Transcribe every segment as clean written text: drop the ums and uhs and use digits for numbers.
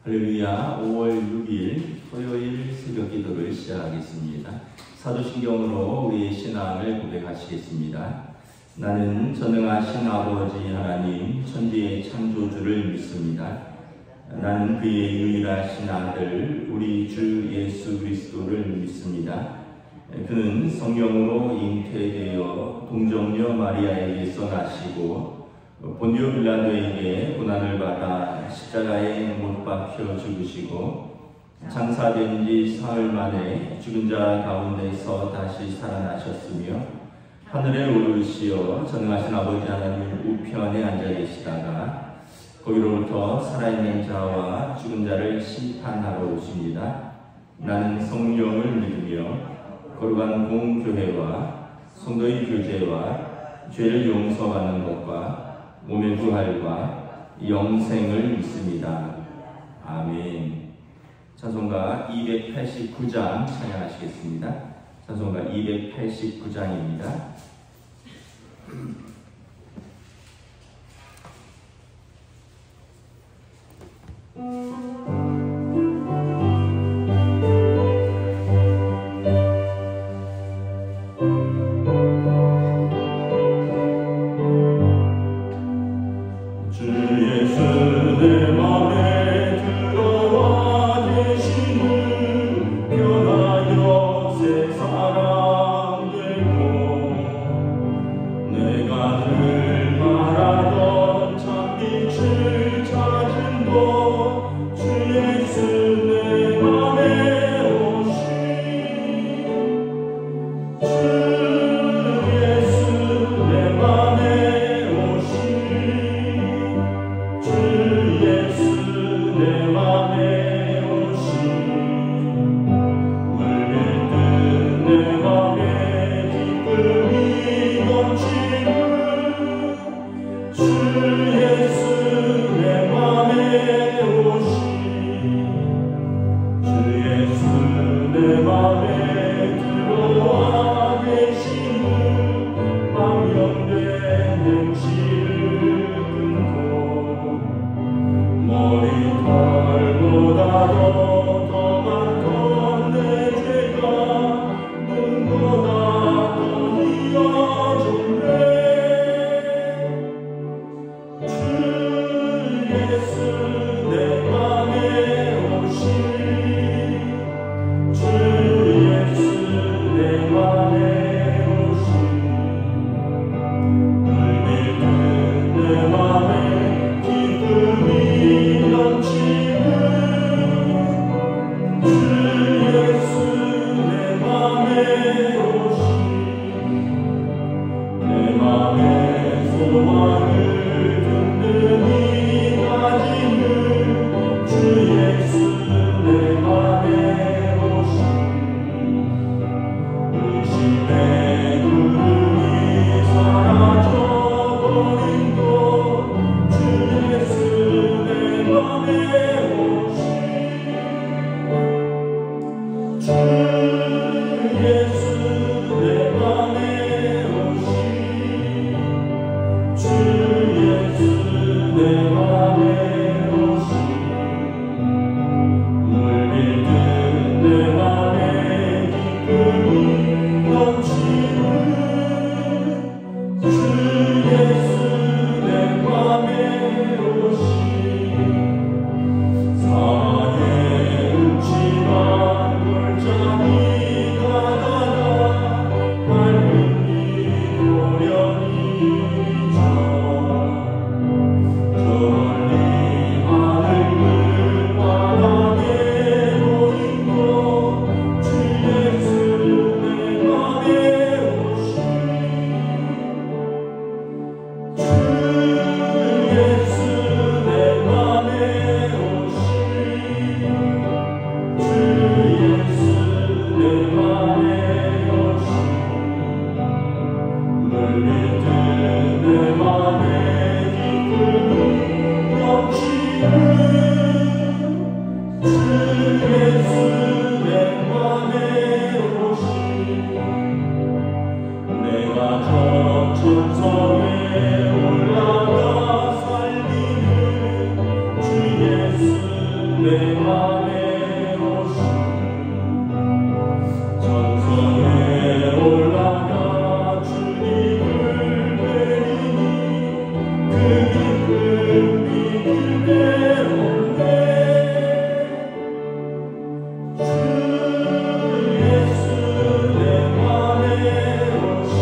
할렐루야. 5월 6일 토요일 새벽 기도를 시작하겠습니다. 사도신경으로 우리의 신앙을 고백하시겠습니다. 나는 전능하신 아버지 하나님 천지의 창조주를 믿습니다. 나는 그의 유일하신 아들 우리 주 예수 그리스도를 믿습니다. 그는 성령으로 잉태되어 동정녀 마리아에게서 나시고 본디오 빌라도에게 고난을 받아 십자가에 못 박혀 죽으시고 장사된 지 사흘 만에 죽은 자 가운데서 다시 살아나셨으며 하늘에 오르시어 전능하신 아버지 하나님 우편에 앉아 계시다가 거기로부터 살아있는 자와 죽은 자를 심판하러 오십니다. 나는 성령을 믿으며 거룩한 공교회와 성도의 교제와 죄를 용서하는 것과 몸의 부활과 영생을 믿습니다. 아멘. 찬송가 289장 찬양하시겠습니다. 찬송가 289장입니다. 천성에 올라가 살리는 주 예수 내 맘에 오신 전성에 올라가 주님을 뵈니 그 기쁨이 그대로네. 주 예수 내 맘에 오신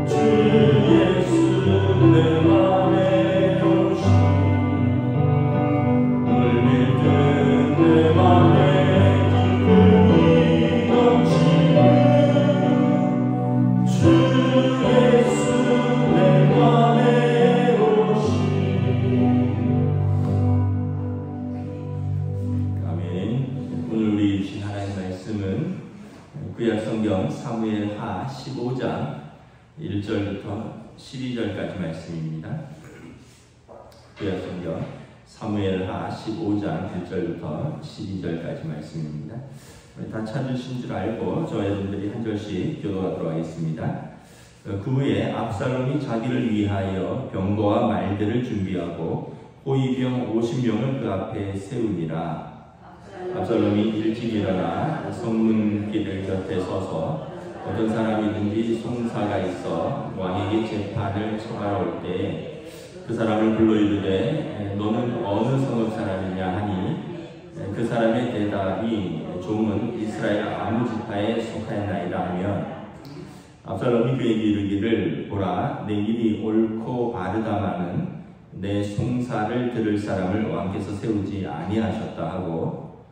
주 예수 내 맘에 오신 물밀듯 내 맘에 기쁨이 넘치는 주 예수 내 맘에 오신. 아멘. 오늘 우리 주신 하나님의 말씀은 구약 성경 사무엘하 15장 1절부터 12절까지 말씀입니다. 구약 성경 사무엘하 15장 1절부터 12절까지 말씀입니다. 다 찾으신 줄 알고 저와 여러분들이 한 절씩 교도하도록 하겠습니다. 그 후에 압살롬이 자기를 위하여 병거와 말들을 준비하고 호위병 50명을 그 앞에 세우니라. 압살롬이 일찍 일어나 성문길 곁에 서서 어떤 사람이든지 송사가 있어 왕에게 재판을 청하러 올 때 그 사람을 불러 이르되 너는 어느 성읍 사람이냐 하니 그 사람의 대답이 종은 이스라엘 아무 지파에 속하였나이다 하면 압살롬이 그에게 이르기를 보라 내 일이 옳고 바르다마는 내 송사를 들을 사람을 왕께서 세우지 아니하셨다 하고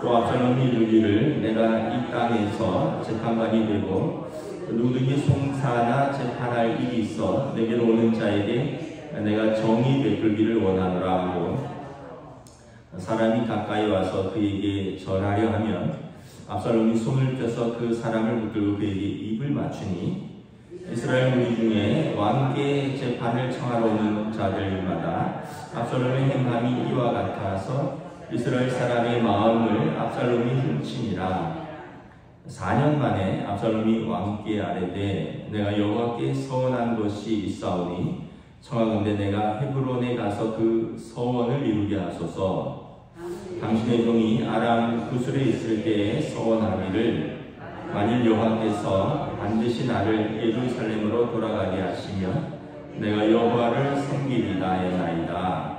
또 압살롬이 이르기를 내가 이 땅에서 재판관이 되고 누구든지 송사나 재판할 일이 있어 내게로 오는 자에게 내가 정의 베풀기를 원하노라 하고 사람이 가까이 와서 그에게 절하려 하면 압살롬이 손을 펴서 그 사람을 붙들고 그에게 입을 맞추니 이스라엘 무리 중에 왕께 재판을 청하러 오는 자들마다 압살롬의 행함이 이와 같아서 이스라엘 사람의 마음을 압살롬이 훔치니라. 4년 만에 압살롬이 왕께 아뢰되 내가 여호와께 서원한 것이 있사오니 청하건대 내가 헤브론에 가서 그 서원을 이루게 하소서. 당신의 종이 아람 구술에 있을 때에 서원하기를 만일 여호와께서 반드시 나를 예루살렘으로 돌아가게 하시면 내가 여호와를 섬기리다 하였나이다.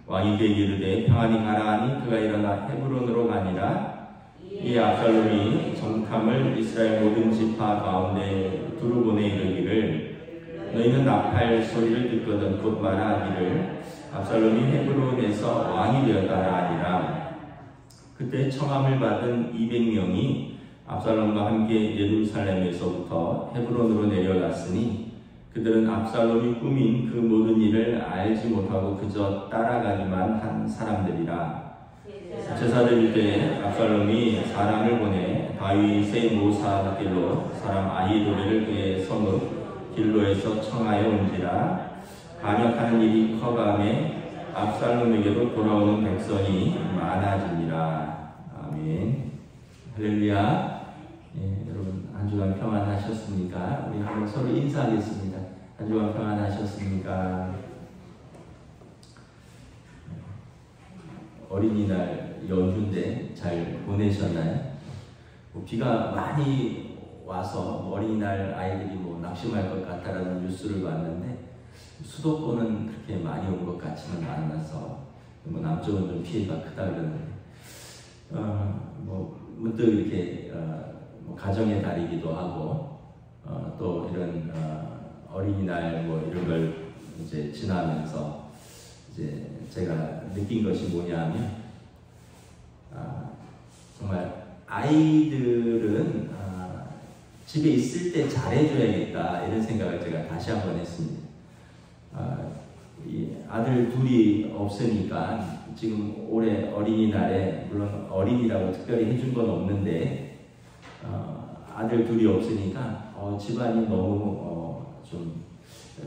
왕이 그에게 이르되 평안히 가라 하니 그가 일어나 헤브론으로 가니라. 이 압살롬이 정탐을 이스라엘 모든 지파 가운데 두루 보내 이르기를 너희는 나팔 소리를 듣거든 곧 말하기를 압살롬이 헤브론에서 왕이 되었다라 하니라. 그때 청함을 받은 200명이 압살롬과 함께 예루살렘에서부터 헤브론으로 내려갔으니 그들은 압살롬이 꾸민 그 모든 일을 알지 못하고 그저 따라가기만 한 사람들이라. 제사드릴 때에 압살롬이 사람을 보내 다윗의 모사 길로 사람 아히도레를 그의 성읍 길로에서 청하여 온지라. 반역하는 일이 커감에 압살롬에게로 돌아오는 백성이 많아지니라. 아멘. 할렐루야. 여러분 한 주간 평안하셨습니까? 우리 한번 서로 인사하겠습니다. 한 주간 평안하셨습니까? 어린이날 연휴인데 잘 보내셨나요? 비가 많이 와서 어린이날 아이들이 낙심할 것 같다라는 뉴스를 봤는데 수도권은 그렇게 많이 온 것 같지는 않아서 남쪽은 좀 피해가 크다 그러는데 문득 이렇게 가정의 달이기도 하고 또 이런 어린이날 이런 걸 이제 지나면서 이제 제가 느낀 것이 뭐냐면 정말 아이들은 집에 있을 때 잘해줘야겠다 이런 생각을 제가 다시 한번 했습니다. 이 아들 둘이 없으니까 지금 올해 어린이날에 물론 어린이라고 특별히 해준 건 없는데 아들 둘이 없으니까 집안이 너무 좀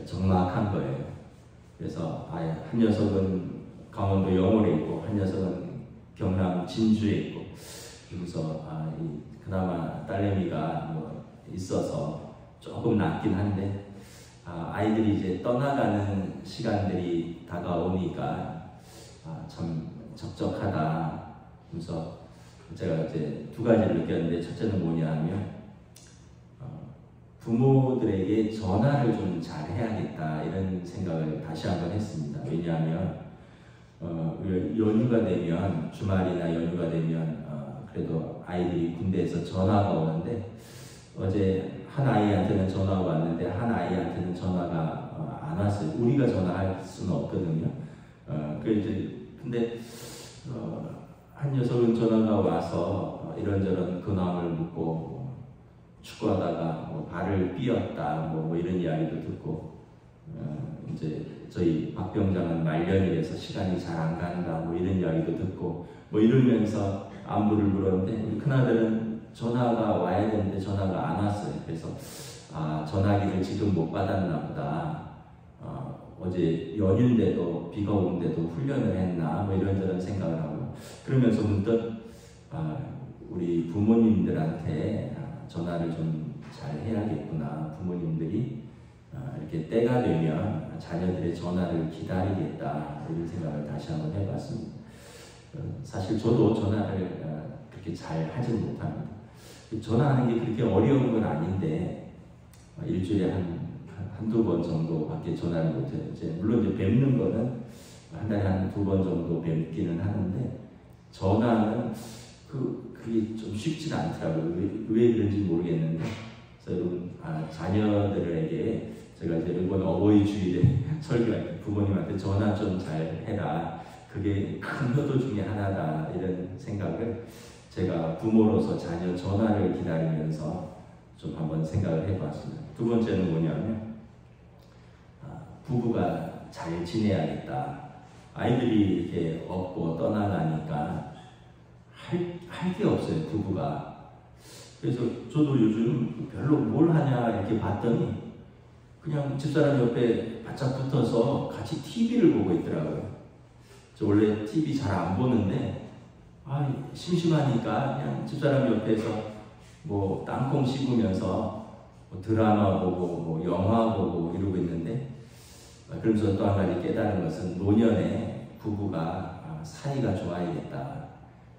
적막한 거예요. 그래서 한 녀석은 강원도 영월에 있고 한 녀석은 경남 진주에 있고 그래서 그나마 딸내미가 있어서 조금 낫긴 한데 아이들이 이제 떠나가는 시간들이 다가오니까 참 적적하다. 그래서 제가 이제 두 가지를 느꼈는데, 첫째는 뭐냐 하면 부모들에게 전화를 좀 잘 해야겠다 이런 생각을 다시 한번 했습니다. 왜냐하면 연휴가 되면, 주말이나 연휴가 되면 그래도 아이들이 군대에서 전화가 오는데, 어제 한 아이한테는 전화가 왔는데 한 아이한테는 전화가 안 왔어요. 우리가 전화할 수는 없거든요. 근데 한 녀석은 전화가 와서 이런저런 근황을 묻고, 축구하다가 발을 삐었다 뭐 이런 이야기도 듣고, 이제 저희 박 병장은 말년이라서 시간이 잘 안 간다 뭐 이런 이야기도 듣고 뭐 이러면서 안부를 물었는데, 우리 큰아들은 전화가 와야 되는데 전화가 안 왔어요. 그래서 전화기를 지금 못 받았나 보다. 어제 연휴인데도 비가 오는데도 훈련을 했나 뭐 이런저런 생각을 하고, 그러면서 문득 우리 부모님들한테 전화를 좀 잘 해야겠구나. 부모님들이 이렇게 때가 되면 자녀들의 전화를 기다리겠다 이런 생각을 다시 한번 해봤습니다. 사실 저도 전화를 그렇게 잘 하진 못합니다. 전화하는 게 그렇게 어려운 건 아닌데 일주일에 한두 번 정도밖에 전화를 못해요. 물론 이제 뵙는 거는 한 달에 한두 번 정도 뵙기는 하는데, 전화는 그게 좀 쉽지 않더라고요. 왜 그런지 모르겠는데, 그래서 여러분 자녀들에게 제가 이제 이번 어버이 주일에 설교할 때 부모님한테 전화 좀 잘 해라. 그게 큰 효도 중에 하나다 이런 생각을 제가 부모로서 자녀 전화를 기다리면서 좀 한번 생각을 해봤습니다. 두 번째는 뭐냐면 부부가 잘 지내야겠다. 아이들이 이렇게 없고 떠나가니까 할 게 없어요, 부부가. 그래서 저도 요즘 별로 뭘 하냐 이렇게 봤더니 그냥 집사람 옆에 바짝 붙어서 같이 TV를 보고 있더라고요. 저 원래 TV 잘 안 보는데 심심하니까 그냥 집사람 옆에서 뭐 땅콩 씹으면서 뭐 드라마 보고 뭐 영화 보고 이러고 있는데, 그러면서 또 한 가지 깨달은 것은 노년에 부부가 사이가 좋아야겠다.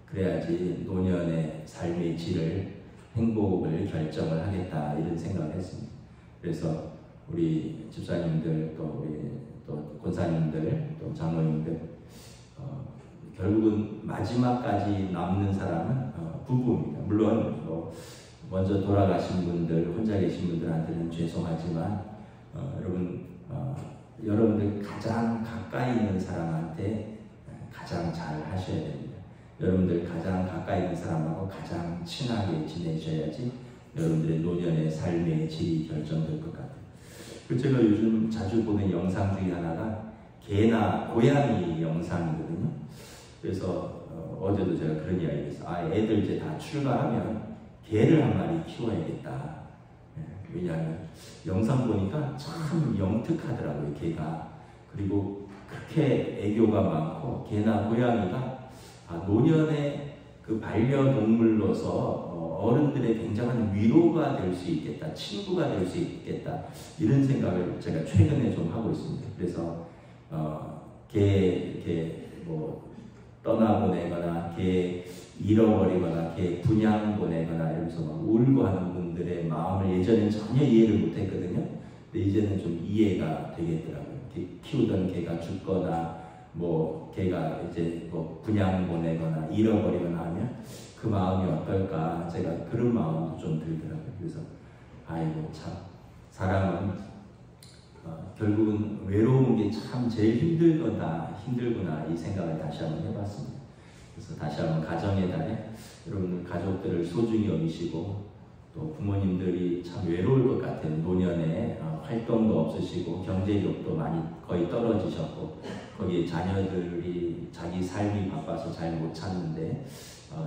그래야지 노년의 삶의 질을, 행복을 결정을 하겠다 이런 생각을 했습니다. 그래서 우리 집사님들 또 권사님들 또 장로님들 결국은 마지막까지 남는 사람은 부부입니다. 물론 먼저 돌아가신 분들, 혼자 계신 분들한테는 죄송하지만 여러분들 가장 가까이 있는 사람한테 가장 잘 하셔야 됩니다. 여러분들 가장 가까이 있는 사람하고 가장 친하게 지내셔야지 여러분들의 노년의 삶의 질이 결정될 것 같아요. 그리고 제가 요즘 자주 보는 영상 중에 하나가 개나 고양이 영상이거든요. 그래서 어제도 제가 그런 이야기 했어요. 애들 이제 다 출가하면 개를 한 마리 키워야겠다. 왜냐하면 영상 보니까 참 영특하더라고요, 개가. 그리고 그렇게 애교가 많고, 개나 고양이가 노년의 그 반려동물로서 어른들의 굉장한 위로가 될 수 있겠다, 친구가 될 수 있겠다 이런 생각을 제가 최근에 좀 하고 있습니다. 그래서 개 떠나보내거나 개 잃어버리거나 개 분양 보내거나 이러면서 막 울고 하는 분들의 마음을 예전엔 전혀 이해를 못했거든요. 근데 이제는 좀 이해가 되겠더라고요. 키우던 개가 죽거나 개가 이제 분양 보내거나 잃어버리거나 하면 그 마음이 어떨까, 제가 그런 마음도 좀 들더라고요. 그래서 참 사람은 결국은 외로운 게 참 제일 힘들구나 이 생각을 다시 한번 해봤습니다. 그래서 다시 한번 가정의 달에 여러분들 가족들을 소중히 여기시고, 또 부모님들이 참 외로울 것 같아요. 노년에 활동도 없으시고 경제력도 많이 거의 떨어지셨고, 거기에 자녀들이 자기 삶이 바빠서 잘 못 찾는데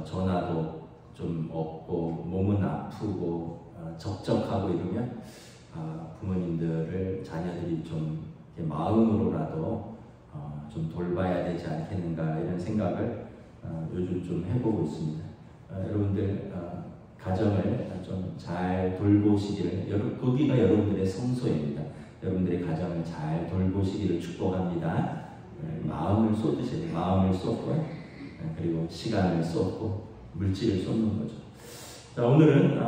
전화도 좀 없고 몸은 아프고 적적하고 이러면 부모님들을 자녀들이 좀 마음으로라도 좀 돌봐야 되지 않겠는가 이런 생각을 요즘 좀 해보고 있습니다. 여러분들 가정을 좀 잘 돌보시기를, 거기가 여러분들의 성소입니다. 여러분들의 가정을 잘 돌보시기를 축복합니다. 마음을 쏟으셔야 마음을 쏟고 그리고 시간을 쏟고 물질을 쏟는 거죠. 자, 오늘은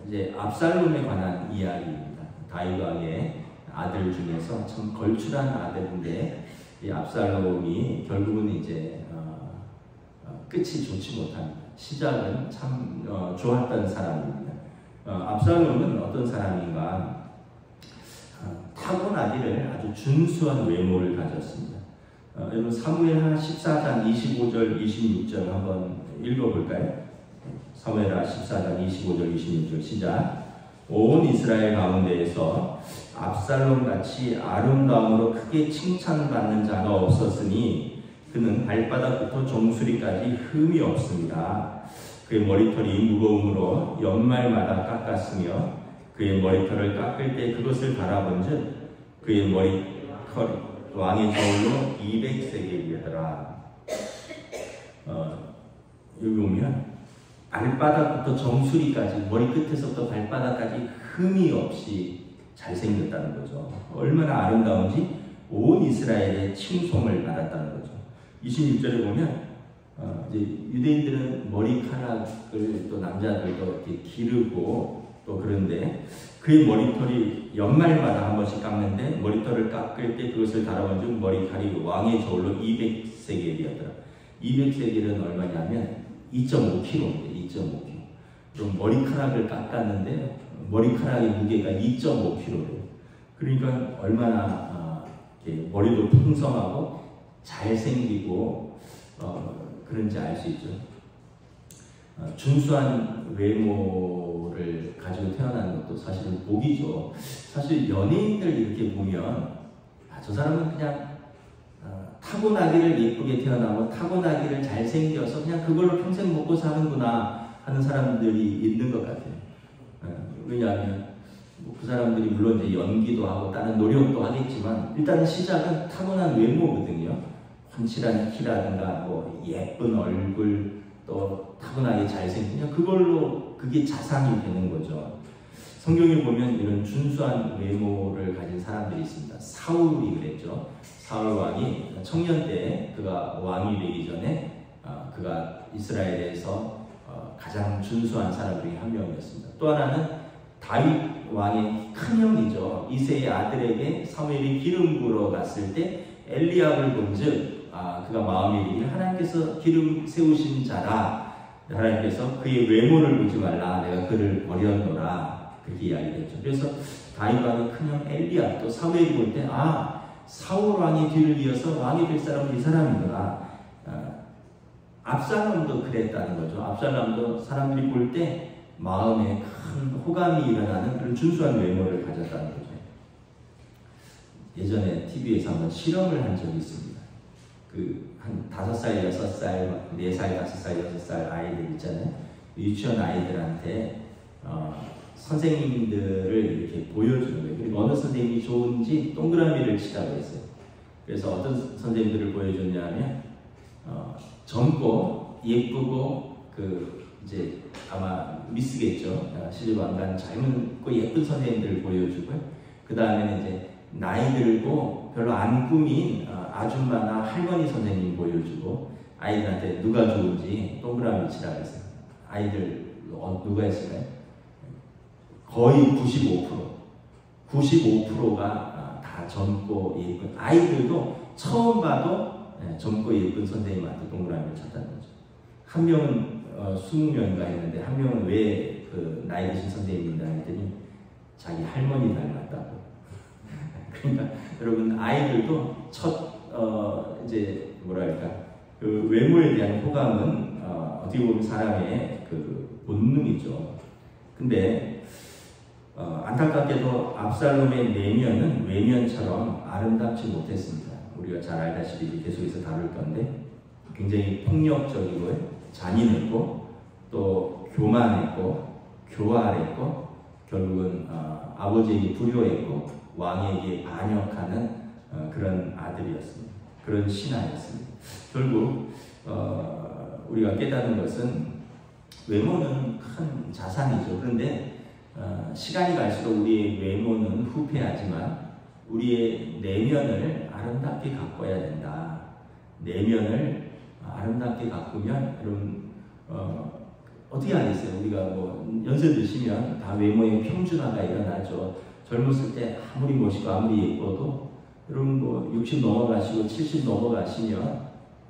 이제 압살롬에 관한 이야기입니다. 다윗 왕의 아들 중에서 참 걸출한 아들인데 이 압살롬이 결국은 이제 끝이 좋지 못합니다. 시작은 참 좋았던 사람입니다. 압살롬은 어떤 사람인가? 타고나기를 아주 준수한 외모를 가졌습니다. 여러분 사무엘하 14장 25절 26절 한번 읽어볼까요? 사무엘하 14장 25절 26절 시작. 온 이스라엘 가운데에서 압살롬같이 아름다움으로 크게 칭찬받는 자가 없었으니 그는 발바닥부터 정수리까지 흠이 없습니다. 그의 머리털이 무거움으로 연말마다 깎았으며 그의 머리털을 깎을 때 그것을 바라본즉 그의 머리털이 왕의 저울로 200세겔이더라. 여기 보면 발바닥부터 정수리까지 머리끝에서부터 발바닥까지 흠이 없이 잘생겼다는 거죠. 얼마나 아름다운지 온 이스라엘의 칭송을 받았다는 거죠. 26절에 보면 이제 유대인들은 머리카락을 또 남자들도 이렇게 기르고 또 그런데 그의 머리털이 연말마다 한 번씩 깎는데 머리털을 깎을 때 그것을 달아본즉 머리칼이 왕의 저울로 200세겔이었더라. 200세겔은 얼마냐면 2.5kg입니다. 2.5kg. 그럼 머리카락을 깎았는데 머리카락의 무게가 2.5kg래요. 그러니까 얼마나 머리도 풍성하고 잘생기고 그런지 알 수 있죠. 준수한 외모를 가지고 태어나는 것도 사실은 복이죠. 사실 연예인들 이렇게 보면 저 사람은 그냥 타고나기를 예쁘게 태어나고 타고나기를 잘생겨서 그냥 그걸로 평생 먹고 사는구나 하는 사람들이 있는 것 같아요. 왜냐하면 그 사람들이 물론 이제 연기도 하고 다른 노력도 하겠지만 일단은 시작은 타고난 외모거든요. 훤칠한 키라든가 뭐 예쁜 얼굴 또 타고나게 잘생긴 그걸로 그게 자산이 되는 거죠. 성경에 보면 이런 준수한 외모를 가진 사람들이 있습니다. 사울이 그랬죠. 사울 왕이 청년 때 그가 왕이 되기 전에 그가 이스라엘에서 가장 준수한 사람 중에 한 명이었습니다. 또 하나는 다윗 왕의 큰형이죠. 이새의 아들에게 사무엘이 기름 부으러 갔을 때 엘리압을 본즉 그가 마음에 이르기를 하나님께서 기름 세우신 자라. 하나님께서 그의 외모를 보지 말라. 내가 그를 버렸노라. 그렇게 이야기했죠. 그래서 다윗 왕의 큰형 엘리압 또 사무엘이 볼 때 사울 왕의 뒤를 이어서 왕이 될 사람은 이 사람이구나. 압살롬도 그랬다는 거죠. 압살롬도 사람들이 볼 때 마음에 큰 호감이 일어나는 그런 준수한 외모를 가졌다는 거죠. 예전에 TV에서 한번 실험을 한 적이 있습니다. 한 5살, 6살, 4살, 5살, 6살 아이들 있잖아요. 유치원 아이들한테 선생님들을 이렇게 보여주는 거예요. 그리고 어느 선생님이 좋은지 동그라미를 치라고 했어요. 그래서 어떤 선생님들을 보여줬냐면 젊고 예쁘고 이제 아마 미스겠죠. 시집 안 간 젊고 예쁜 선생님들을 보여주고요. 그 다음에는 이제 나이 들고 별로 안 꾸민 아줌마나 할머니 선생님 보여주고 아이들한테 누가 좋은지 동그라미 치라고 했어요. 아이들 누가 했을까요? 거의 95%가 다 젊고 예쁜 아이들도 처음 봐도 젊고 예쁜 선생님한테 동그라미를 쳤다는 거죠. 한 명은 20명인가 했는데 한 명은 왜 그 나이 드신 선생님인가 했더니 자기 할머니 닮았다고. 그러니까 여러분 아이들도 이제 뭐랄까 그 외모에 대한 호감은 어떻게 보면 사람의 그 본능이죠. 근데 안타깝게도 압살롬의 내면은 외면처럼 아름답지 못했습니다. 우리가 잘 알다시피 계속해서 다룰 건데 굉장히 폭력적이고 잔인했고 또 교만했고 교활했고 결국은 아버지에게 불효했고 왕에게 반역하는 그런 아들이었습니다. 그런 신하였습니다. 결국 우리가 깨닫는 것은 외모는 큰 자산이죠. 그런데 시간이 갈수록 우리의 외모는 후퇴하지만 우리의 내면을 아름답게 가꿔야 된다. 내면을 아름답게 가꾸면 여러분 어떻게 하겠어요? 우리가 뭐 연세 드시면 다 외모의 평준화가 일어나죠. 젊었을 때 아무리 멋있고 아무리 예뻐도 여러분 뭐 60 넘어가시고 70 넘어가시면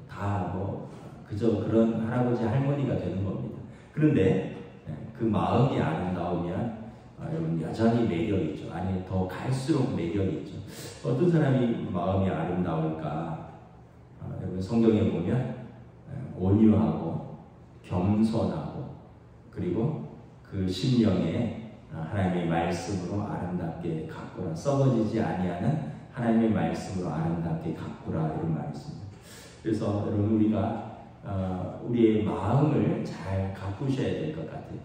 다 뭐 그저 그런 할아버지 할머니가 되는 겁니다. 그런데 그 마음이 아름다우면 여러분 여전히 매력이 있죠. 아니 더 갈수록 매력이 있죠. 어떤 사람이 마음이 아름다울까? 여러분 성경에 보면 온유하고 겸손하고 그리고 그 심령에 하나님의 말씀으로 아름답게 가꾸라. 썩어지지 아니하는 하나님의 말씀으로 아름답게 가꾸라 이런 말이 있습니다. 그래서 여러분 우리가 우리의 마음을 잘 가꾸셔야 될 것 같아요.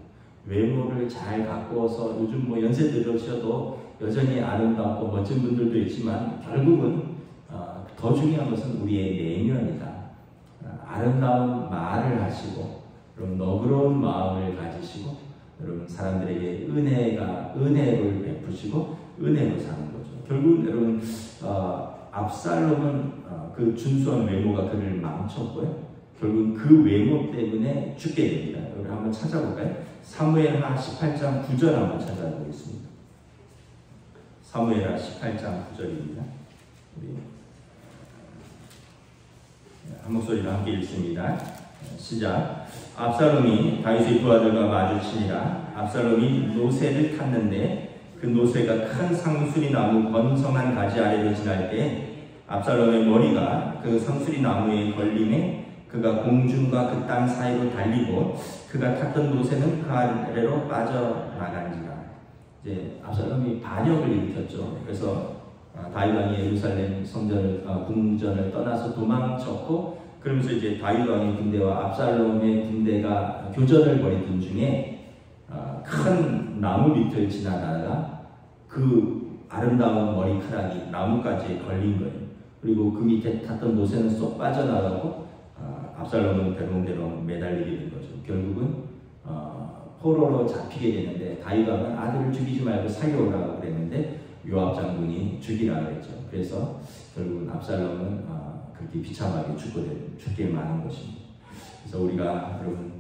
외모를 잘 가꾸어서 요즘 뭐 연세 들으셔도 여전히 아름답고 멋진 분들도 있지만 결국은 더 중요한 것은 우리의 내면이다. 아름다운 말을 하시고 여러분 너그러운 마음을 가지시고 여러분 사람들에게 은혜를 베푸시고 은혜로 사는 거죠. 결국 여러분 압살롬은 그 준수한 외모가 그를 망쳤고요. 결국 그 외모 때문에 죽게 됩니다. 우리 한번 찾아볼까요? 사무엘하 18장 9절 한번 찾아보겠습니다. 사무엘하 18장 9절입니다. 우리 한 목소리로 함께 읽습니다. 시작. 압살롬이 다윗의 두 아들과 마주치니라. 압살롬이 노새를 탔는데 그 노새가 큰 상수리 나무 건성한 가지 아래로 지날 때 압살롬의 머리가 그 상수리 나무에 걸림에 그가 공중과 그 땅 사이로 달리고 그가 탔던 노새는 그 아래로 빠져나간지라. 이제 압살롬이 반역을 일으켰죠. 그래서 다윗 왕이 예루살렘 궁전을 떠나서 도망쳤고 그러면서 이제 다윗 왕의 군대와 압살롬의 군대가 교전을 벌이던 중에 큰 나무 밑을 지나다가 그 아름다운 머리카락이 나무까지 걸린 거예요. 그리고 그 밑에 탔던 노새는 쏙 빠져나가고 압살롬은 대롱대롱 매달리게 된 거죠. 결국은 포로로 잡히게 되는데 다윗 왕은 아들을 죽이지 말고 살려오라고 그랬는데 요압 장군이 죽이라 그랬죠. 그래서 결국은 압살롬은 그렇게 비참하게 죽게 마는 것입니다. 그래서 우리가 여러분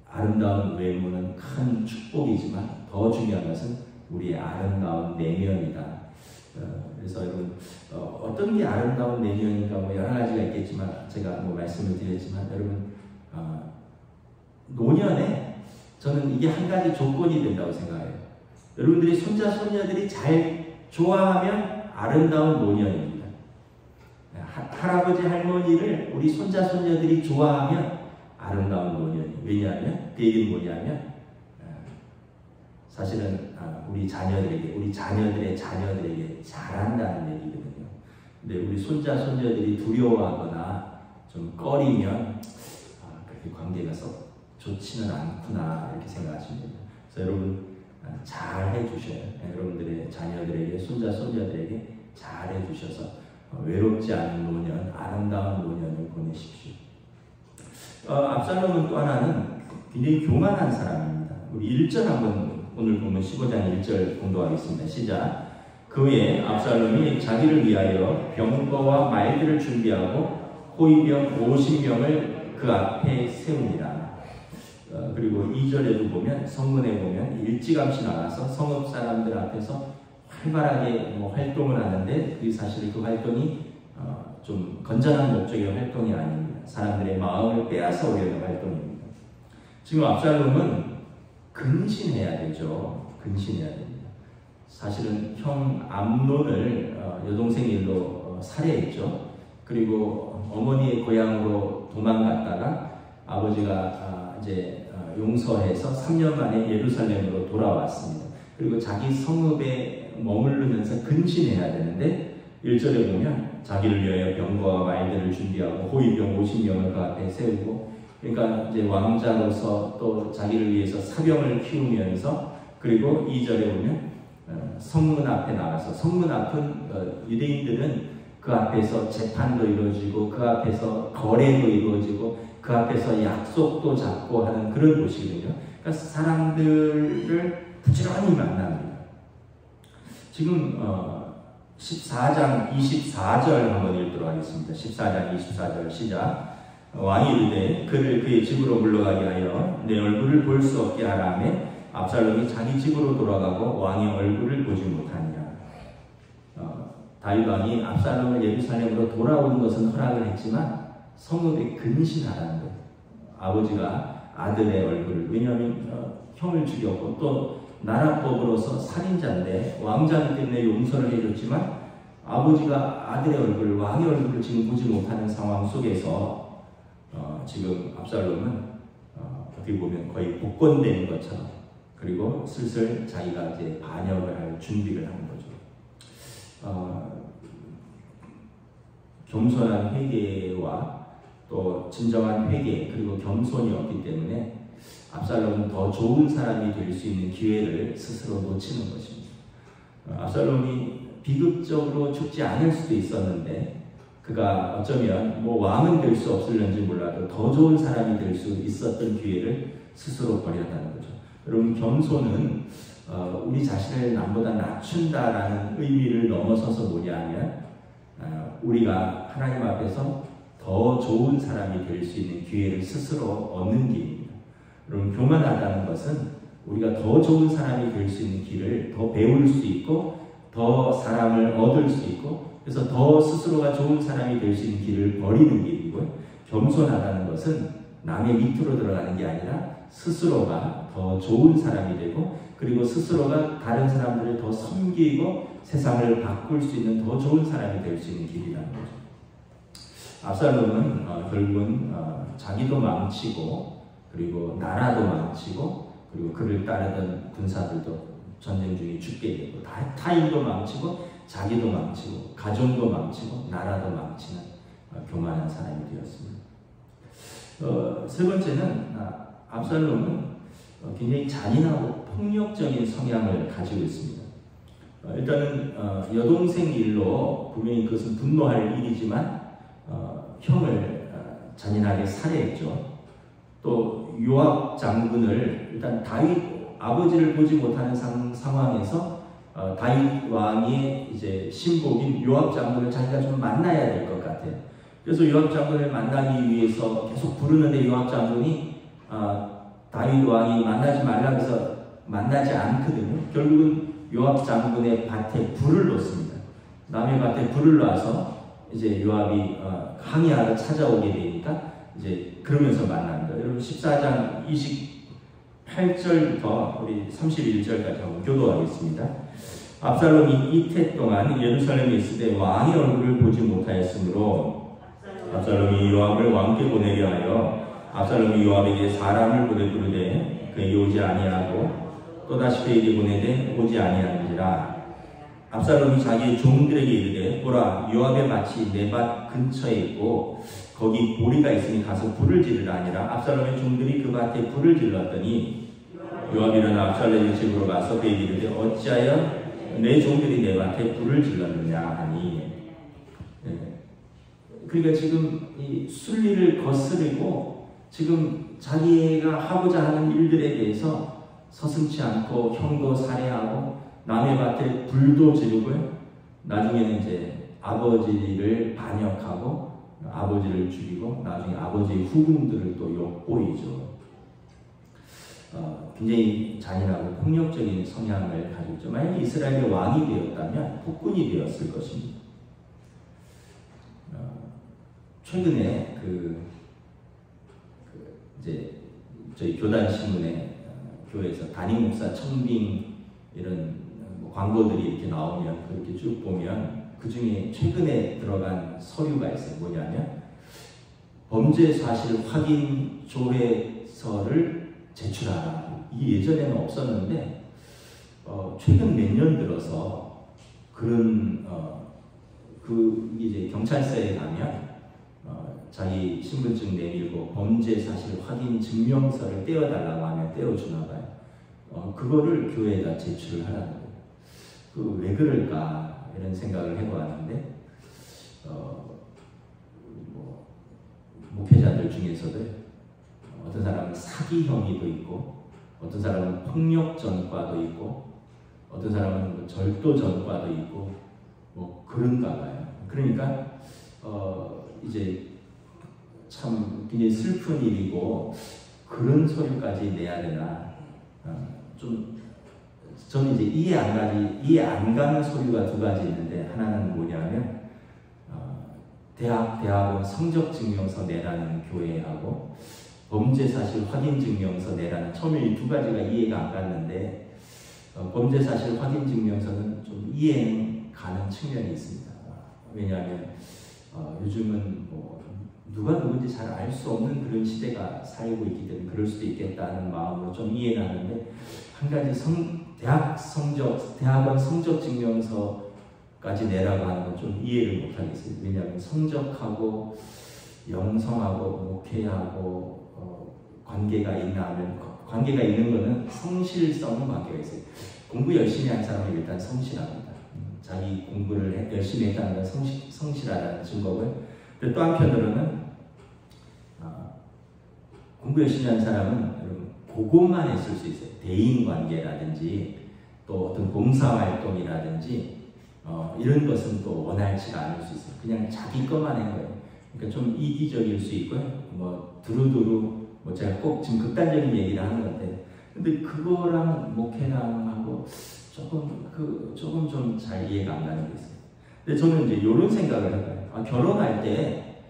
아름다운 외모는 큰 축복이지만 더 중요한 것은 우리의 아름다운 내면이다. 그래서 여러분 어떤 게 아름다운 내면인가 뭐 여러 가지가 있겠지만 제가 뭐 말씀을 드렸지만 여러분 노년에 저는 이게 한 가지 조건이 된다고 생각해요. 여러분들이 손자 손녀들이 잘 좋아하면 아름다운 노년입니다. 할아버지 할머니를 우리 손자 손녀들이 좋아하면 아름다운 노년이에요. 왜냐하면 그 얘기는 뭐냐면 사실은 우리 자녀들의 자녀들에게 잘한다는 얘기거든요. 근데 우리 손자 손녀들이 두려워하거나 좀 꺼리면 그렇게 관계가 썩 좋지는 않구나 이렇게 생각하시면 됩니다. 그래서 여러분 잘 해주셔요. 여러분들의 자녀들에게 손자 손녀들에게 잘 해주셔서 외롭지 않은 노년, 아름다운 노년을 보내십시오. 압살롬은 또 하나는 굉장히 교만한 사람입니다. 우리 1절 한번 오늘 보면 15장 1절 공독하겠습니다. 시작. 그 후에 압살롬이 자기를 위하여 병거와 말들을 준비하고 호위병 50명을 그 앞에 세웁니다. 그리고 2절에도 보면 성문에 보면 일찌감치 나가서 성읍 사람들 앞에서 활발하게 활동을 하는데 사실 그 활동이 좀 건전한 목적의 활동이 아닙니다. 사람들의 마음을 빼앗아 오려는 활동입니다. 지금 압살롬은 근신해야 되죠. 근신해야 됩니다. 사실은 형 암논을 여동생 일로 살해했죠. 그리고 어머니의 고향으로 도망갔다가 아버지가 이제 용서해서 3년 만에 예루살렘으로 돌아왔습니다. 그리고 자기 성읍에 머무르면서 근신해야 되는데 1절에 보면 자기를 위하여 병거와 말들을 준비하고 호위병 50명을 그 앞에 세우고 그러니까 이제 왕자로서 또 자기를 위해서 사병을 키우면서 그리고 2절에 보면 성문 앞에 나가서 성문 앞은 유대인들은 그 앞에서 재판도 이루어지고 그 앞에서 거래도 이루어지고 그 앞에서 약속도 잡고 하는 그런 곳이거든요. 그러니까 사람들을 부지런히 만납니다. 지금 14장 24절 한번 읽도록 하겠습니다. 14장 24절 시작. 왕이 이르되 그를 그의 집으로 물러가게 하여 내 얼굴을 볼 수 없게 하라매 압살롬이 자기 집으로 돌아가고 왕의 얼굴을 보지 못하니라. 다윗 왕이 압살롬을 예루살렘으로 돌아오는 것은 허락을 했지만 성읍에 근신하라는 거예요. 아버지가 아들의 얼굴을, 왜냐하면 형을 죽였고 또 나라법으로서 살인자인데 왕자기 때문에 용서를 해줬지만 아버지가 아들의 얼굴, 왕의 얼굴을 지금 보지 못하는 상황 속에서 지금 압살롬은 어떻게 보면 거의 복권되는 것처럼, 그리고 슬슬 자기가 이제 반역을 할 준비를 하는 거죠. 겸손한 회개와 또 진정한 회개 그리고 겸손이 없기 때문에 압살롬은 더 좋은 사람이 될 수 있는 기회를 스스로 놓치는 것입니다. 압살롬이 비극적으로 죽지 않을 수도 있었는데 그가 어쩌면 왕은 될 수 없을는지 몰라도 더 좋은 사람이 될 수 있었던 기회를 스스로 버렸다는 거죠. 여러분, 겸손은 우리 자신을 남보다 낮춘다라는 의미를 넘어서서 뭐냐면 우리가 하나님 앞에서 더 좋은 사람이 될 수 있는 기회를 스스로 얻는 길입니다. 여러분, 교만하다는 것은 우리가 더 좋은 사람이 될 수 있는 길을 더 배울 수 있고 더 사람을 얻을 수 있고 그래서 더 스스로가 좋은 사람이 될 수 있는 길을 버리는 길이고요. 겸손하다는 것은 남의 밑으로 들어가는 게 아니라 스스로가 더 좋은 사람이 되고 그리고 스스로가 다른 사람들을 더 섬기고 세상을 바꿀 수 있는 더 좋은 사람이 될 수 있는 길이라는 거죠. 압살롬은 결국은 자기도 망치고 그리고 나라도 망치고 그리고 그를 따르던 군사들도 전쟁 중에 죽게 되고 타인도 망치고 자기도 망치고 가정도 망치고 나라도 망치는 교만한 사람이 되었습니다. 세 번째는 압살롬은 굉장히 잔인하고 폭력적인 성향을 가지고 있습니다. 일단은 여동생 일로 분명히 그것은 분노할 일이지만 형을 잔인하게 살해했죠. 또 요압 장군을 일단 다윗 아버지를 보지 못하는 상황에서 다윗 왕의 이제 신복인 요압 장군을 자기가 좀 만나야 될 것 같아요. 그래서 요압 장군을 만나기 위해서 계속 부르는데 요압 장군이 다윗 왕이 만나지 말라고 해서 만나지 않거든요. 결국은 요압 장군의 밭에 불을 놓습니다. 남의 밭에 불을 놔서 이제 요압이 항의하러 찾아오게 되니까 이제 그러면서 만납니다. 여러분 14장 28절부터 우리 31절까지 한번 교도하겠습니다. 압살롬이 이태 동안 예루살렘에 있을 때 왕의 얼굴을 보지 못하였으므로 압살롬이 요압을 왕께 보내려 하여 압살롬이 요압에게 사람을 보내 부르되 그에게 오지 아니하고 또다시 그에게 보내되 오지 아니하는지라. 압살롬이 자기의 종들에게 이르되 보라, 요압의 밭이 내 밭 근처에 있고 거기 보리가 있으니 가서 불을 지르라 하니라. 압살롬의 종들이 그 밭에 불을 질렀더니 요압이 일어나 압살롬의 집으로 가서 그에게 이르되 어찌하여 내 종들이 내 밭에 불을 질렀느냐 하니. 그러니까 지금 이 순리를 거스르고 지금 자기가 하고자 하는 일들에 대해서 서슴지 않고 형도 살해하고 남의 밭에 불도 지르고요. 나중에는 이제 아버지를 반역하고 아버지를 죽이고 나중에 아버지의 후궁들을 또 엿보이죠. 굉장히 잔인하고 폭력적인 성향을 가지고 있죠. 만약 이스라엘의 왕이 되었다면 폭군이 되었을 것입니다. 최근에 이제 저희 교단 신문에 교회에서 담임 목사 청빙 이런 광고들이 이렇게 나오면 그렇게 쭉 보면 그 중에 최근에 들어간 서류가 있어요. 뭐냐면 범죄 사실 확인 조회서를 제출하라. 이게 예전에는 없었는데 최근 몇 년 들어서 그런 이제 경찰서에 가면 자기 신분증 내밀고 범죄 사실 확인 증명서를 떼어달라고 하면 떼어주나 봐요. 그거를 교회에다 제출을 하라는 거예요. 왜 그럴까 이런 생각을 해보았는데 목회자들 중에서도 어떤 사람은 사기 혐의도 있고 어떤 사람은 폭력 전과도 있고 어떤 사람은 절도 전과도 있고 뭐 그런가 봐요. 그러니까 이제 참 굉장히 슬픈 일이고 그런 소리까지 내야 되나 좀 저는 이제 이해 안 가는 소리가 두 가지 있는데 하나는 뭐냐면 대학원 성적 증명서 내라는 교회하고 범죄 사실 확인 증명서 내라는 처음에 이 두 가지가 이해가 안 갔는데 범죄 사실 확인 증명서는 좀 이해는 가는 측면이 있습니다. 왜냐하면 요즘은 뭐 누가 누군지 잘 알 수 없는 그런 시대가 살고 있기 때문에 그럴 수도 있겠다는 마음으로 좀 이해는 하는데 한 가지 대학원 성적 증명서까지 내라고 하는 건 좀 이해를 못 하겠어요. 왜냐하면 성적하고 영성하고 목회하고 관계가 있나 하면 관계가 있는 거는 성실성은 관계가 있어요. 공부 열심히 한 사람은 일단 성실합니다. 자기 공부를 열심히 했다는 건 성실하다는 증거고요. 또 한편으로는 공부 열심히 한 사람은 그것만 했을 수 있어요. 대인관계라든지 또 어떤 봉사활동이라든지 이런 것은 또 원활치가 않을 수 있어요. 그냥 자기 것만 한 거예요. 그러니까 좀 이기적일 수 있고요. 뭐 두루두루 뭐 제가 꼭 지금 극단적인 얘기를 하는 건데 근데 그거랑 목회랑 하고 조금 좀 잘 이해가 안 가는 게 있어요. 근데 저는 이제 이런 생각을 해봐요. 결혼할 때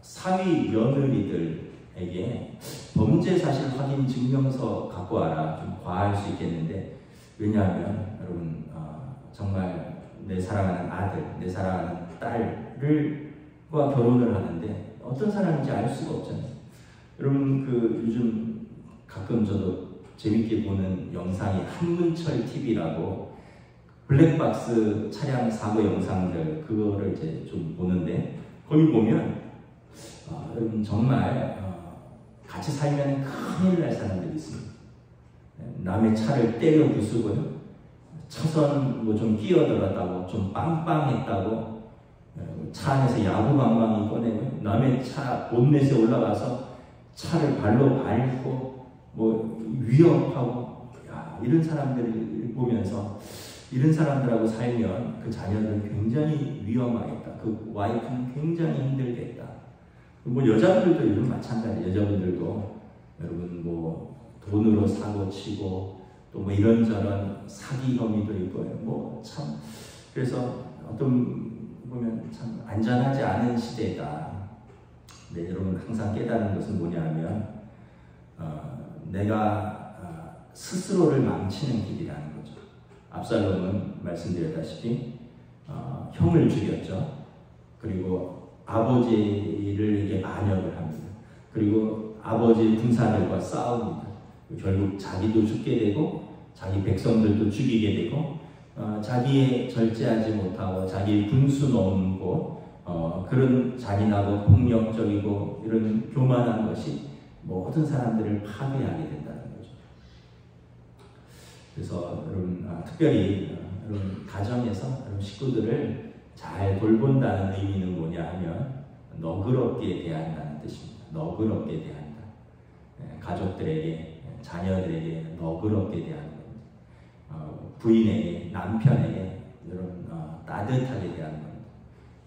사위 며느리들에게 범죄 사실 확인 증명서 갖고 와라 좀 과할 수 있겠는데 왜냐하면 여러분 정말 내 사랑하는 아들, 내 사랑하는 딸과 결혼을 하는데 어떤 사람인지 알 수가 없잖아요. 여러분 요즘 가끔 저도 재밌게 보는 영상이 한문철 TV라고 블랙박스 차량 사고 영상들 그거를 이제 좀 보는데 거기 보면 여러분 정말 같이 살면 큰일 날 사람들이 있습니다. 남의 차를 때려 부수고요. 차선 뭐 좀 끼어들었다고 좀 빵빵했다고 차 안에서 야구방망이 꺼내고 남의 차 본넷에 올라가서 차를 발로 밟고 뭐 위협하고 이런 사람들을 보면서 이런 사람들하고 살면 그 자녀들은 굉장히 위험하겠다. 그 와이프는 굉장히 힘들겠다. 뭐 여자분들도 이런 마찬가지. 여자분들도 여러분 뭐 돈으로 사고 치고 또 뭐 이런저런 사기 혐의도 있고요. 뭐 참 그래서 어떤 보면 참 안전하지 않은 시대다. 네, 여러분 항상 깨달은 것은 뭐냐면 내가 스스로를 망치는 길이라는 거죠. 압살롬은 말씀드렸다시피 형을 죽였죠. 그리고 아버지를 반역을 합니다. 그리고 아버지의 군사들과 싸웁니다. 결국 자기도 죽게 되고 자기 백성들도 죽이게 되고 자기의 절제하지 못하고 자기의 분수 넘고 그런 잔인하고 폭력적이고 이런 교만한 것이 모든 사람들을 파괴하게 된다는 거죠. 그래서 여러분 특별히 여러분 가정에서 여러분 식구들을 잘 돌본다는 의미는 뭐냐 하면 너그럽게 대한다는 뜻입니다. 너그럽게 대한다. 가족들에게 자녀들에게 너그럽게 대하는 겁니다. 부인에게 남편에게 여러분 따뜻하게 대하는 겁니다.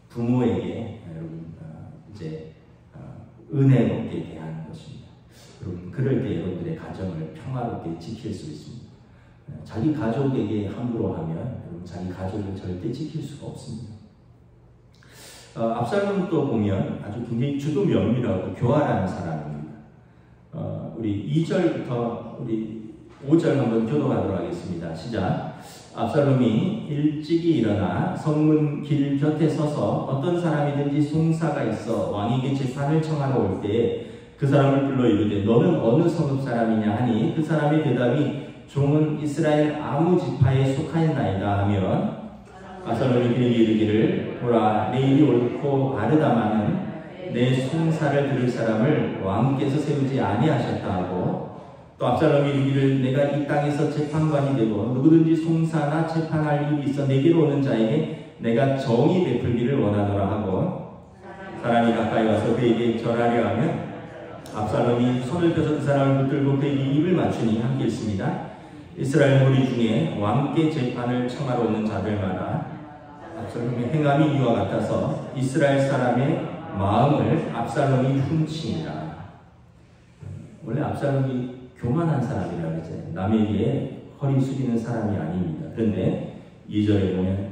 부모에게 여러분 이제 은혜롭게 대하는 것입니다. 여러분 그럴 때 여러분들의 가정을 평화롭게 지킬 수 있습니다. 자기 가족에게 함부로 하면 여러분 자기 가족을 절대 지킬 수가 없습니다. 압살롬 또 보면 아주 굉장히 주도 면밀하고 교활한 사람입니다. 우리 2절부터 우리 5절 한번 교독하도록 하겠습니다. 시작. 압살롬이 일찍이 일어나 성문 길 곁에 서서 어떤 사람이든지 송사가 있어 왕에게 재판을 청하러 올 때에 그 사람을 불러 이르되 너는 어느 성읍 사람이냐 하니 그 사람의 대답이 종은 이스라엘 아무 지파에 속하였나이다 하면 압살롬이 그에게 이르기를 보라 내 일이 옳고 바르다마는 내 송사를 들을 사람을 왕께서 세우지 아니하셨다 하고 또 압살롬이 이르기를 내가 이 땅에서 재판관이 되고 누구든지 송사나 재판할 일이 있어 내게로 오는 자에게 내가 정의 베풀기를 원하노라 하고 사람이 가까이 와서 그에게 절하려 하면 압살롬이 손을 펴서 그 사람을 붙들고 그에게 입을 맞추니 함께 있습니다. 이스라엘 무리 중에 왕께 재판을 청하러 오는 자들마다 압살롬의 행함이 이와 같아서 이스라엘 사람의 마음을 압살롬이 훔치니라. 원래 압살롬이 교만한 사람이라고 했잖아요. 남에게 허리 숙이는 사람이 아닙니다. 그런데 2절에 보면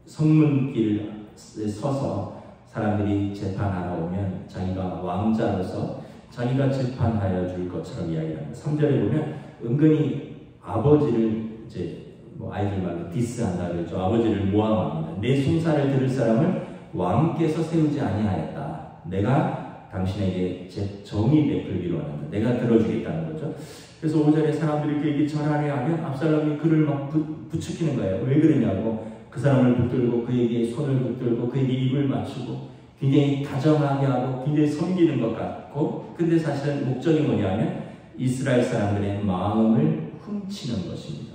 성문길에 서서 사람들이 재판하러 오면 자기가 왕자로서 자기가 재판하여 줄 것처럼 이야기합니다. 3절에 보면 은근히 아버지를 이제 아이들 말로 디스한다 그러죠. 아버지를 모함합니다. 내 송사를 들을 사람을 왕께서 세우지 아니하였다. 내가 당신에게 제 정의 베풀기로 하는다. 내가 들어주겠다는 거죠. 그래서 5절에 사람들이 그에게 절하려 하면 압살롬이 그를 막 부추기는 거예요. 왜 그러냐고. 그 사람을 붙들고 그에게 손을 붙들고 그에게 입을 맞추고 굉장히 다정하게 하고 굉장히 섬기는 것 같고, 근데 사실은 목적이 뭐냐면 이스라엘 사람들의 마음을 훔치는 것입니다.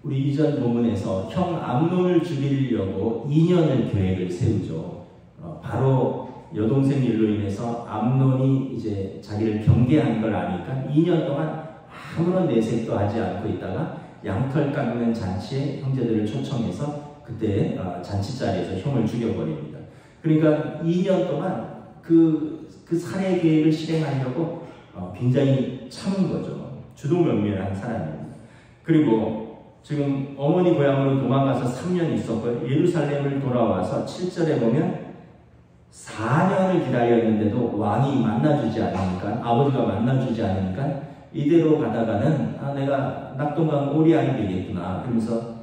우리 이전 본문에서 형 암논을 죽이려고 2년을 계획을 세우죠. 바로 여동생 일로 인해서 암논이 이제 자기를 경계한 걸 아니까 2년 동안 아무런 내색도 하지 않고 있다가 양털 깎는 잔치에 형제들을 초청해서 그때 잔치 자리에서 형을 죽여버립니다. 그러니까 2년 동안 그 살해 계획을 실행하려고 굉장히 참은 거죠. 주도면밀한 사람입니다. 그리고 지금 어머니 고향으로 도망가서 3년 있었고요. 예루살렘을 돌아와서 7절에 보면 4년을 기다렸는데도 왕이 만나주지 않으니까, 아버지가 만나주지 않으니까 이대로 가다가는 내가 낙동강 오리알이 되겠구나. 그러면서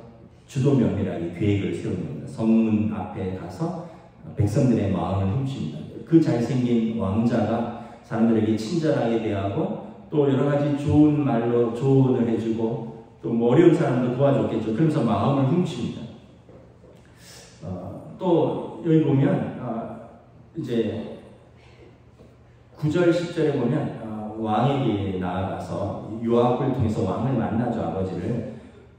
주도면밀하게 계획을 세우는 겁니다. 성문 앞에 가서 백성들의 마음을 훔칩니다. 그 잘생긴 왕자가 사람들에게 친절하게 대하고 또 여러 가지 좋은 말로 조언을 해주고 또 뭐 어려운 사람도 도와줬겠죠. 그러면서 마음을 훔칩니다. 또 여기 보면 이제 9절 10절에 보면 왕에게 나아가서 요압을 통해서 왕을 만나죠. 아버지를.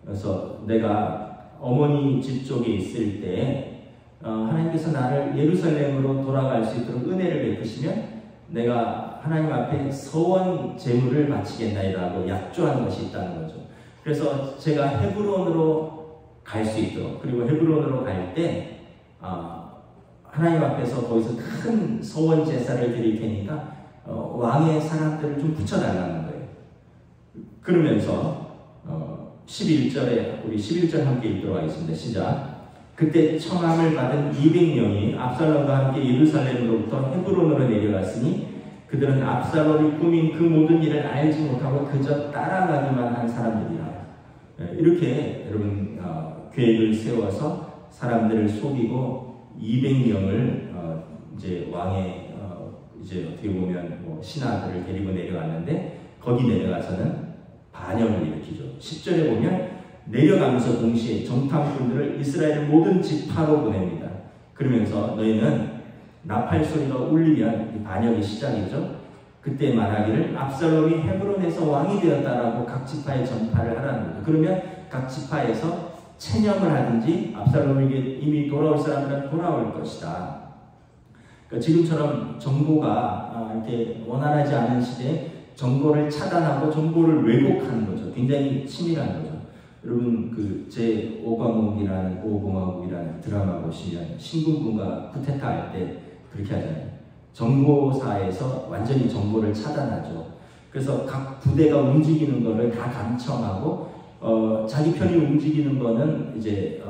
그래서 내가 어머니 집 쪽에 있을 때 하나님께서 나를 예루살렘으로 돌아갈 수 있도록 은혜를 베푸시면 내가 하나님 앞에 서원 제물을 바치겠나이라고 약조한 것이 있다는 거죠. 그래서 제가 헤브론으로 갈 수 있도록, 그리고 헤브론으로 갈 때 하나님 앞에서 거기서 큰 서원 제사를 드릴 테니까 왕의 사람들을 좀 붙여달라는 거예요. 그러면서 11절에 우리 11절 함께 읽도록 하겠습니다. 시작. 그때 청함을 받은 200명이 압살롬과 함께 예루살렘으로부터 헤브론으로 내려갔으니 그들은 압살롬이 꾸민 그 모든 일을 알지 못하고 그저 따라가기만 한 사람들이라. 이렇게 여러분 계획을 세워서 사람들을 속이고 200명을 이제 왕의 이제 어떻게 보면 신하들을 데리고 내려갔는데 거기 내려가서는 반역을 일으키죠. 10절에 보면 내려가면서 동시에 정탐꾼들을 이스라엘 모든 지파로 보냅니다. 그러면서 너희는 나팔 소리가 울리면 이 반역의 시작이죠. 그때 말하기를 압살롬이 헤브론에서 왕이 되었다라고 각 지파에 전파를 하라는 거죠. 그러면 각 지파에서 체념을 하든지 압살롬에게 이미 돌아올 사람들은 돌아올 것이다. 그러니까 지금처럼 정보가 이렇게 원활하지 않은 시대에 정보를 차단하고 정보를 왜곡하는 거죠. 굉장히 치밀한 거죠. 여러분 그 제5과목이라는 5공화국이라는 드라마 보시면 신군부가 쿠데타 할 때 그렇게 하잖아요. 정보사에서 완전히 정보를 차단하죠. 그래서 각 부대가 움직이는 거를 다 감청하고 자기 편이 움직이는 거는 이제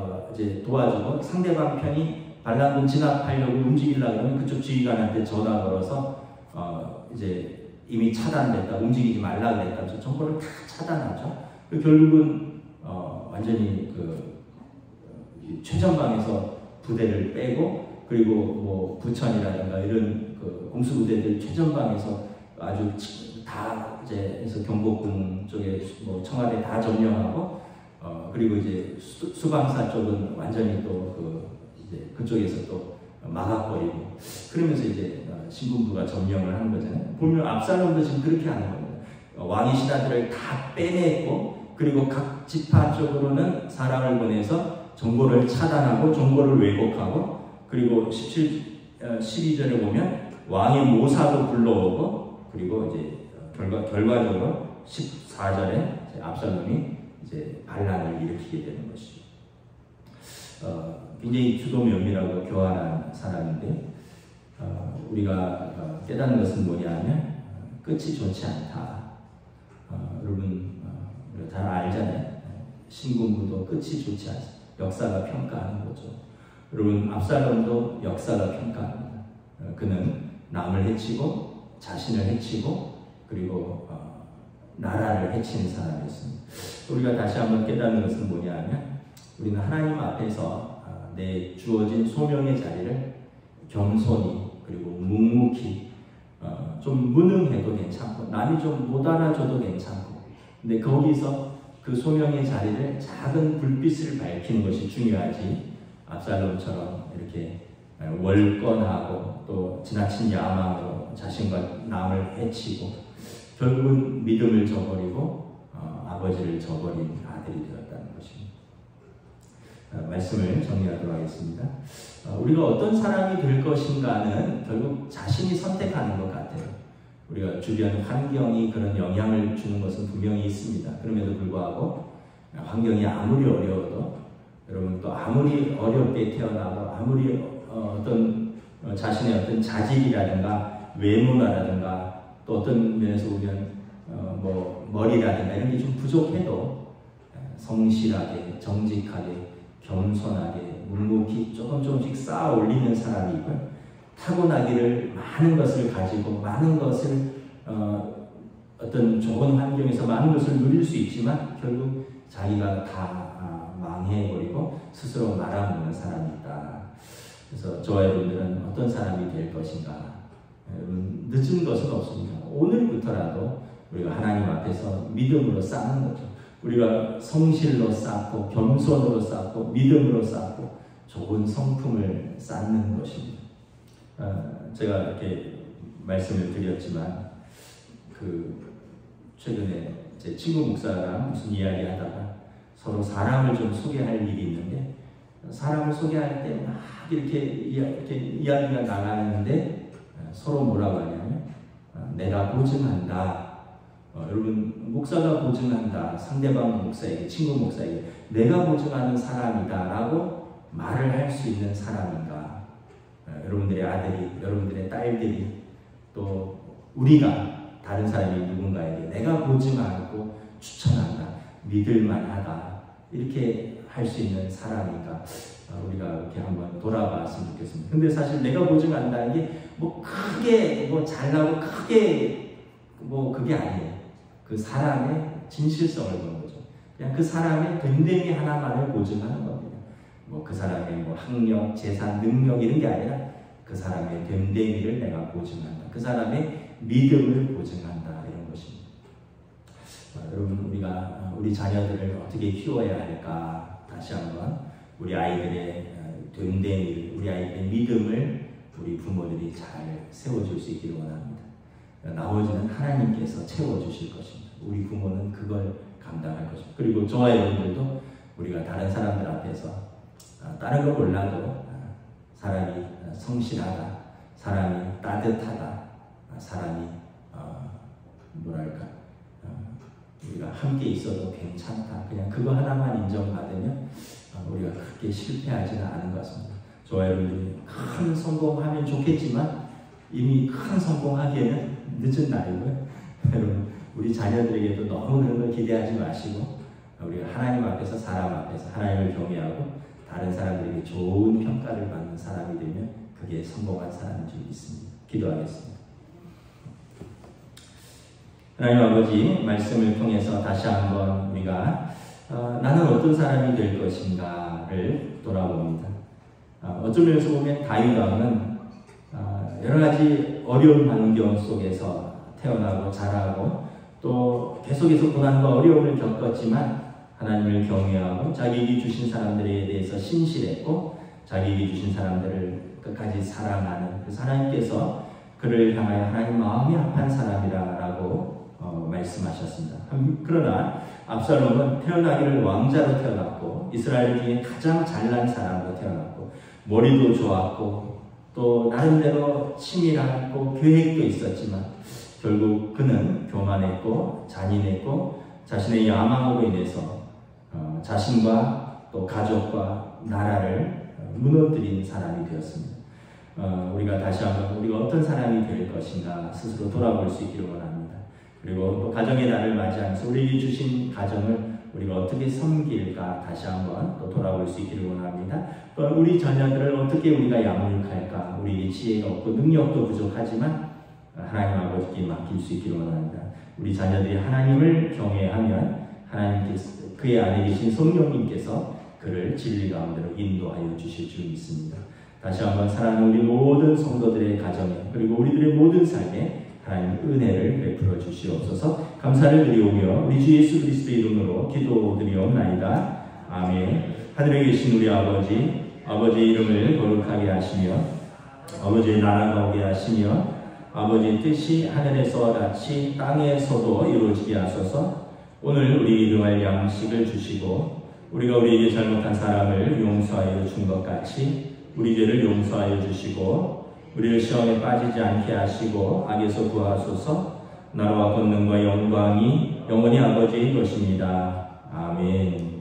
도와주고 상대방 편이 반란군 진압하려고 움직이려고 하면 그쪽 지휘관한테 전화 걸어서 이제 이미 차단됐다, 움직이지 말라 그랬다. 정보를 다 차단하죠. 결국은 완전히 그 최전방에서 부대를 빼고 그리고 뭐 부천이라든가 이런 그 공수부대들 최전방에서 아주 다 이제 경복궁 쪽에 뭐 청와대 다 점령하고 그리고 이제 수방사 쪽은 완전히 또 이제 그쪽에서 또 막아버리고 그러면서 이제 신군부가 점령을 하는 거잖아요. 보면 압살롬도 지금 그렇게 하는 겁니다. 왕의 신하들을 다 빼냈고 그리고 각 지파 쪽으로는 사람을 보내서 정보를 차단하고 정보를 왜곡하고 그리고 12절에 보면 왕의 모사도 불러오고 그리고 이제 결과적으로 14절에 압살롬이 이제 반란을 일으키게 되는 것이죠. 굉장히 주도 면밀하고 교활한 사람인데 우리가 깨닫는 것은 뭐냐면 끝이 좋지 않다. 여러분 우리가 잘 알잖아요. 신군부도 끝이 좋지 않습니다. 역사가 평가하는 거죠. 여러분 압살롬도 역사가 평가합니다. 그는 남을 해치고 자신을 해치고 그리고 나라를 해치는 사람이었습니다. 우리가 다시 한번 깨닫는 것은 뭐냐면 우리는 하나님 앞에서 내 주어진 소명의 자리를 겸손히 그리고 묵묵히 좀 무능해도 괜찮고 남이 좀 못 알아줘도 괜찮고 근데 거기서 그 소명의 자리를 작은 불빛을 밝히는 것이 중요하지 압살롬처럼 이렇게 월권하고 또 지나친 야망으로 자신과 남을 해치고 결국은 믿음을 저버리고 아버지를 저버린 아들이 되었다는 것입니다. 말씀을 정리하도록 하겠습니다. 우리가 어떤 사람이 될 것인가는 결국 자신이 선택하는 것 같아요. 우리가 주변 환경이 그런 영향을 주는 것은 분명히 있습니다. 그럼에도 불구하고 환경이 아무리 어려워도 여러분 또 아무리 어렵게 태어나고 아무리 어떤 자신의 어떤 자질이라든가 외모라든가 또 어떤 면에서 보면 뭐 머리라든가 이런 게 좀 부족해도 성실하게 정직하게 겸손하게 묵묵히 조금씩 쌓아 올리는 사람이 있고요. 타고나기를 많은 것을 가지고 많은 것을 어떤 좋은 환경에서 많은 것을 누릴 수 있지만 결국 자기가 다 망해버리고 스스로 말아먹는 사람이 있다. 그래서 저와 여러분들은 어떤 사람이 될 것인가? 여러분 늦은 것은 없습니다. 오늘부터라도 우리가 하나님 앞에서 믿음으로 쌓는 거죠. 우리가 성실로 쌓고 겸손으로 쌓고 믿음으로 쌓고 좋은 성품을 쌓는 것입니다. 제가 이렇게 말씀을 드렸지만 최근에 제 친구 목사랑 무슨 이야기하다가 서로 사람을 좀 소개할 일이 있는데 사람을 소개할 때 막 이렇게 이야기가 나가는데 서로 뭐라고 하냐면 내가 보증한다. 여러분 목사가 보증한다. 상대방 목사에게 친구 목사에게 내가 보증하는 사람이다 라고 말을 할 수 있는 사람인가. 여러분들의 아들이 여러분들의 딸들이 또 우리가 다른 사람이 누군가에게 내가 보증하고 추천한다. 믿을만하다. 이렇게 할 수 있는 사람인가. 우리가 이렇게 한번 돌아봤으면 좋겠습니다. 근데 사실 내가 보증한다는 게 뭐 크게 뭐 잘나고 크게 뭐 그게 아니에요. 그 사람의 진실성을 보는 거죠. 그냥 그 사람의 됨됨이 하나만을 보증하는 겁니다. 뭐 그 사람의 뭐 학력, 재산, 능력 이런 게 아니라 그 사람의 됨됨이를 내가 보증한다. 그 사람의 믿음을 보증한다. 이런 것입니다. 여러분 우리가 우리 자녀들을 어떻게 키워야 할까? 다시 한번 우리 아이들의 됨됨이를 우리 아이들의 믿음을 우리 부모들이 잘 세워줄 수 있기를 원합니다. 나머지는 하나님께서 채워주실 것입니다. 우리 부모는 그걸 감당할 것입니다. 그리고 저와 여러분들도 우리가 다른 사람들 앞에서 다른 거 몰라도 사람이 성실하다, 사람이 따뜻하다, 사람이 뭐랄까 우리가 함께 있어도 괜찮다. 그냥 그거 하나만 인정받으면 우리가 크게 실패하지는 않은 것 같습니다. 저와 여러분들이 큰 성공하면 좋겠지만 이미 큰 성공하기에는 늦은 날이고요. 여러분 우리 자녀들에게도 너무 그런 걸 기대하지 마시고 우리가 하나님 앞에서 사람 앞에서 하나님을 경외하고 다른 사람들에게 좋은 평가를 받는 사람이 되면 그게 성공한 사람인 줄 믿습니다. 기도하겠습니다. 하나님 아버지 말씀을 통해서 다시 한번 우리가 나는 어떤 사람이 될 것인가를 돌아봅니다. 어떤 면에서 보면 다윗 왕은 여러 가지 어려운 환경 속에서 태어나고 자라고 또 계속해서 고난과 어려움을 겪었지만 하나님을 경외하고 자기에게 주신 사람들에 대해서 신실했고 자기에게 주신 사람들을 끝까지 사랑하는 그 하나님께서 그를 향하여 하나님 마음이 합한 사람이라고 말씀하셨습니다. 그러나 압살롬은 태어나기를 왕자로 태어났고 이스라엘 중에 가장 잘난 사람으로 태어났고 머리도 좋았고 또 나름대로 치밀하고 계획도 있었지만 결국 그는 교만했고 잔인했고 자신의 야망으로 인해서 자신과 또 가족과 나라를 무너뜨린 사람이 되었습니다. 우리가 다시 한번 우리가 어떤 사람이 될 것인가 스스로 돌아볼 수 있기를 원합니다. 그리고 또 가정의 날을 맞이하면서 우리에게 주신 가정을 우리가 어떻게 섬길까 다시 한번 또 돌아볼 수 있기를 원합니다. 또 우리 자녀들을 어떻게 우리가 양육할까, 우리의 지혜가 없고 능력도 부족하지만 하나님 아버지께 맡길 수 있기를 원합니다. 우리 자녀들이 하나님을 경외하면 하나님께서 그의 안에 계신 성령님께서 그를 진리 가운데로 인도하여 주실 줄 믿습니다. 다시 한번 사랑하는 우리 모든 성도들의 가정에 그리고 우리들의 모든 삶에 하나님 은혜를 베풀어 주시옵소서. 감사를 드리오며 우리 주 예수 그리스도의 이름으로 기도드리옵나이다. 아멘. 하늘에 계신 우리 아버지의 이름을 거룩하게 하시며 아버지의 나라가 오게 하시며 아버지의 뜻이 하늘에서와 같이 땅에서도 이루어지게 하소서. 오늘 우리 일용할 양식을 주시고 우리가 우리에게 잘못한 사람을 용서하여 준 것 같이 우리 죄를 용서하여 주시고 우리를 시험에 빠지지 않게 하시고 악에서 구하소서. 나라와 권능과 영광이 영원히 아버지의 것입니다. 아멘.